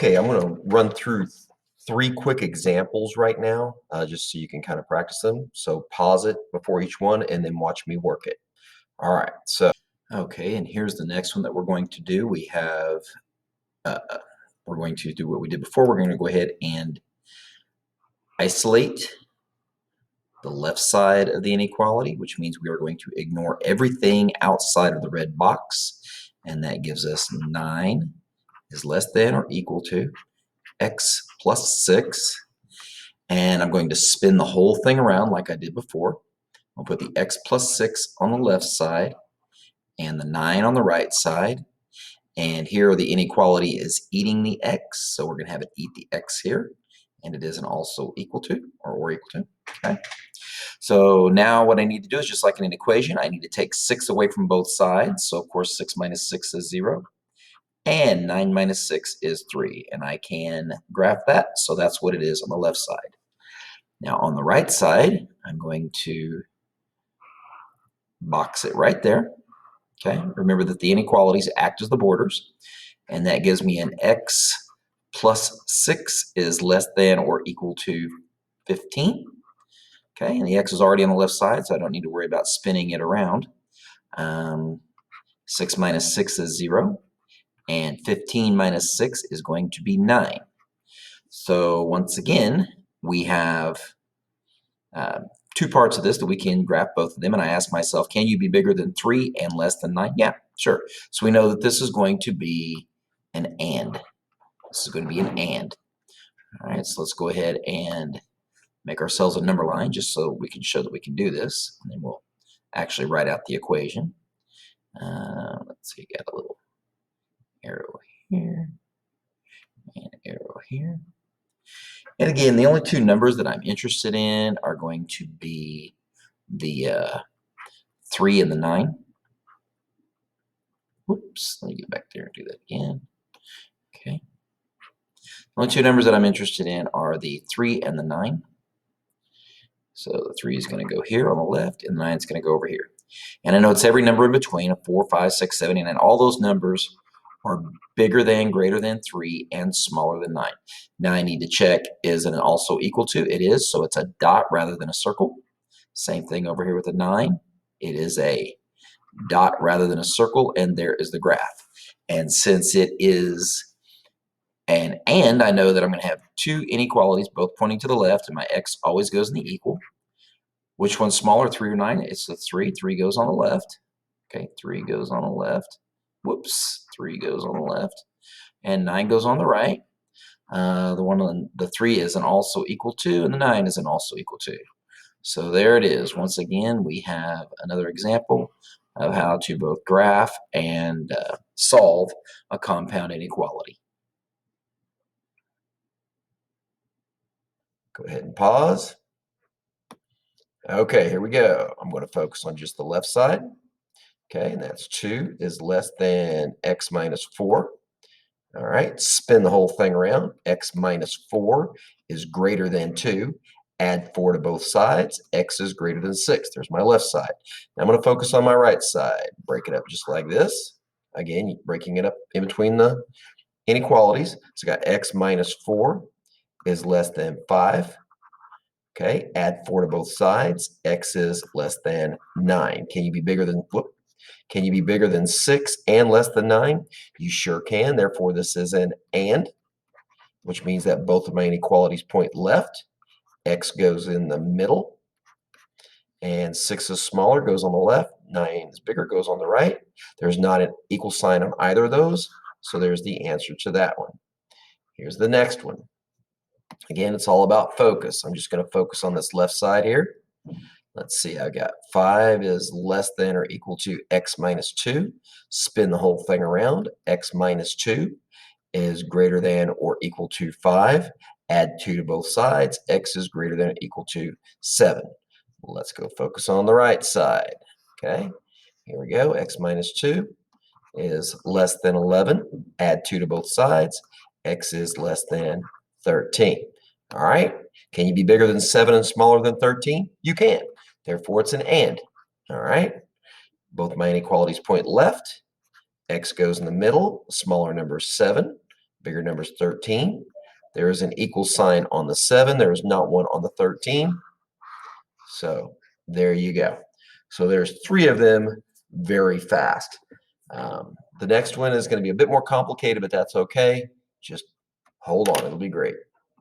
Okay, I'm going to run through three quick examples right now, just so you can kind of practice them. So pause it before each one and then watch me work it. All right, so okay, and here's the next one that we're going to do. We're going to do what we did before. We're going to go ahead and isolate the left side of the inequality, which means we are going to ignore everything outside of the red box, and that gives us 9 is less than or equal to x plus 6, and I'm going to spin the whole thing around like I did before. I'll put the x plus 6 on the left side and the 9 on the right side, and here the inequality is eating the x, so we're going to have it eat the x here, and it isn't also equal to or equal to. Okay, so now what I need to do is, just like in an equation, I need to take 6 away from both sides. So of course 6 minus 6 is 0. And 9 minus 6 is 3, and I can graph that, so that's what it is on the left side. Now on the right side, I'm going to box it right there. Okay, remember that the inequalities act as the borders, and that gives me an x plus 6 is less than or equal to 15. Okay, and the x is already on the left side, so I don't need to worry about spinning it around. 6 minus 6 is 0. And 15 minus 6 is going to be 9. So once again, we have two parts of this that we can graph both of them. And I ask myself, can you be bigger than 3 and less than 9? Yeah, sure. So we know that this is going to be an and. This is going to be an and. All right, so let's go ahead and make ourselves a number line just so we can show that we can do this. And then we'll actually write out the equation. Let's see, got a little arrow here and arrow here. And again, the only two numbers that I'm interested in are going to be the 3 and the 9. Whoops, let me get back there and do that again. Okay. The only two numbers that I'm interested in are the 3 and the 9. So the 3 is going to go here on the left, and the 9 is going to go over here. And I know it's every number in between, 4, 5, 6, 7, and all those numbers are bigger than, greater than 3, and smaller than 9. Now I need to check, is it also equal to? It is, so it's a dot rather than a circle. Same thing over here with the 9. It is a dot rather than a circle, and there is the graph. And since it is an and, I know that I'm going to have two inequalities, both pointing to the left, and my x always goes in the equal. Which one's smaller, 3 or 9? It's the 3. 3 goes on the left. Okay, 3 goes on the left. Whoops, 3 goes on the left. And 9 goes on the right. The 3 isn't also equal to, and the 9 isn't also equal to. So there it is. Once again, we have another example of how to both graph and solve a compound inequality. Go ahead and pause. Okay, here we go. I'm going to focus on just the left side. Okay, and that's 2 is less than x minus 4. All right, spin the whole thing around. X minus 4 is greater than 2. Add 4 to both sides. X is greater than 6. There's my left side. Now I'm going to focus on my right side. Break it up just like this. Again, breaking it up in between the inequalities. So I got x minus 4 is less than 5. Okay, add 4 to both sides. X is less than 9. Can you be bigger than, can you be bigger than 6 and less than 9? You sure can. Therefore, this is an and, which means that both of my inequalities point left. X goes in the middle, and 6 is smaller, goes on the left. 9 is bigger, goes on the right. There's not an equal sign on either of those, so there's the answer to that one. Here's the next one. Again, it's all about focus. I'm just going to focus on this left side here. Let's see, I got 5 is less than or equal to x minus 2. Spin the whole thing around. X minus 2 is greater than or equal to 5. Add 2 to both sides. X is greater than or equal to 7. Let's go focus on the right side. Okay, here we go. X minus 2 is less than 11. Add 2 to both sides. X is less than 13. All right, can you be bigger than 7 and smaller than 13? You can. Therefore, it's an and. All right, both my inequalities point left. X goes in the middle. The smaller number is 7. Bigger number is 13. There is an equal sign on the 7. There is not one on the 13. So there you go. So there's 3 of them very fast. The next one is going to be a bit more complicated, but that's okay. Just hold on. It'll be great.